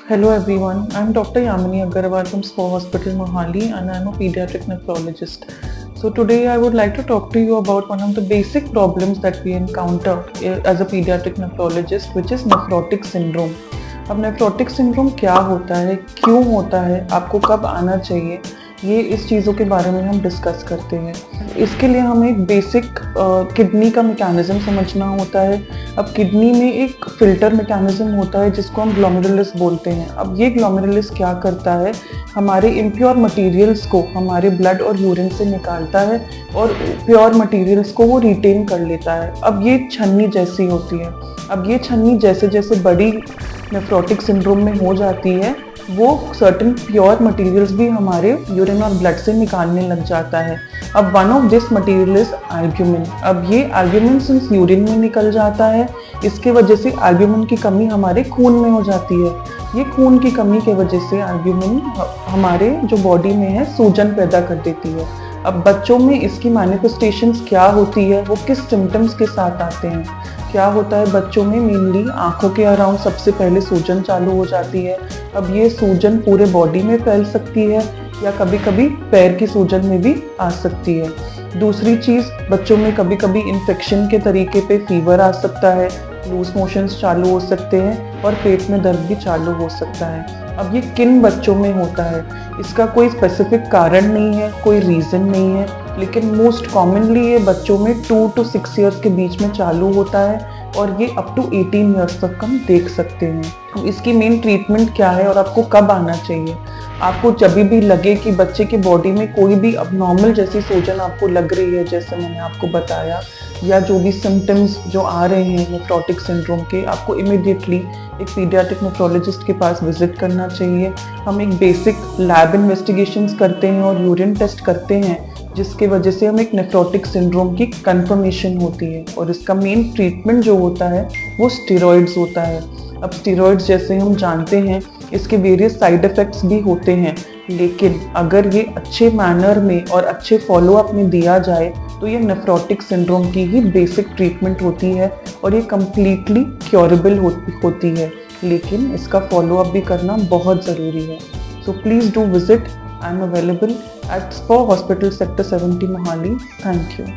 Hello everyone, I'm Dr. Yamini Agarwal from SPO Hospital Mohali and I'm a pediatric nephrologist. So today I would like to talk to you about one of the basic problems that we encounter as a pediatric nephrologist, which is nephrotic syndrome. अब nephrotic syndrome क्या होता है, क्यों होता है, आपको कब आना चाहिए, ये इस चीज़ों के बारे में हम डिस्कस करते हैं। इसके लिए हमें एक बेसिक किडनी का मैकेनिज्म समझना होता है। अब किडनी में एक फिल्टर मैकेनिज्म होता है जिसको हम ग्लोमेरुलस बोलते हैं। अब ये ग्लोमेरुलस क्या करता है, हमारे इम्प्योर मटेरियल्स को हमारे ब्लड और यूरिन से निकालता है और प्योर मटेरियल्स को वो रिटेन कर लेता है। अब ये छन्नी जैसी होती है। अब ये छन्नी जैसे जैसे बड़ी नेफ्रोटिक सिंड्रोम में हो जाती है, वो सर्टेन प्योर मटेरियल्स भी हमारे यूरिन और ब्लड से निकालने लग जाता है। अब one of this material is albumin. अब ये एल्ब्यूमिन सिंस यूरिन में निकल जाता है, इसके वजह से एल्ब्यूमिन की कमी हमारे खून में हो जाती है। ये खून की कमी के वजह से एल्ब्यूमिन हमारे जो बॉडी में है सूजन पैदा कर देती है। अब बच्चों में इसकी मैनिफेस्टेशंस क्या होती है, वो किस सिम्टम्स के साथ आते हैं, क्या होता है बच्चों में, मेनली आंखों के अराउंड सबसे पहले सूजन चालू हो जाती है। अब ये सूजन पूरे बॉडी में फैल सकती है या कभी कभी पैर की सूजन में भी आ सकती है। दूसरी चीज़, बच्चों में कभी कभी इन्फेक्शन के तरीके पे फीवर आ सकता है, लूज मोशंस चालू हो सकते हैं और पेट में दर्द भी चालू हो सकता है। अब ये किन बच्चों में होता है, इसका कोई स्पेसिफिक कारण नहीं है, कोई रीज़न नहीं है, लेकिन मोस्ट कॉमनली ये बच्चों में 2 to 6 ईयर्स के बीच में चालू होता है और ये अप टू 18 ईयर्स तक हम देख सकते हैं। तो इसकी मेन ट्रीटमेंट क्या है और आपको कब आना चाहिए? आपको जब भी लगे कि बच्चे की बॉडी में कोई भी अबनॉर्मल जैसी सूजन आपको लग रही है, जैसे मैंने आपको बताया, या जो भी सिम्टम्स जो आ रहे हैं नेफ्रोटिक सिंड्रोम के, आपको इमीडिएटली एक पीडियाट्रिक नेफ्रोलॉजिस्ट के पास विजिट करना चाहिए। हम एक बेसिक लैब इन्वेस्टिगेशंस करते हैं और यूरिन टेस्ट करते हैं, जिसके वजह से हम एक नेफ्रोटिक सिंड्रोम की कंफर्मेशन होती है। और इसका मेन ट्रीटमेंट जो होता है वो स्टेरॉइड्स होता है। अब स्टेरॉइड्स जैसे हम जानते हैं, इसके वेरियस साइड इफ़ेक्ट्स भी होते हैं, लेकिन अगर ये अच्छे मैनर में और अच्छे फॉलोअप में दिया जाए तो ये नेफ्रोटिक सिंड्रोम की ही बेसिक ट्रीटमेंट होती है और ये कम्प्लीटली क्योरेबल होती है, लेकिन इसका फॉलोअप भी करना बहुत ज़रूरी है। So please do visit. I am available at SPO Hospital Sector 70 Mohali. Thank you.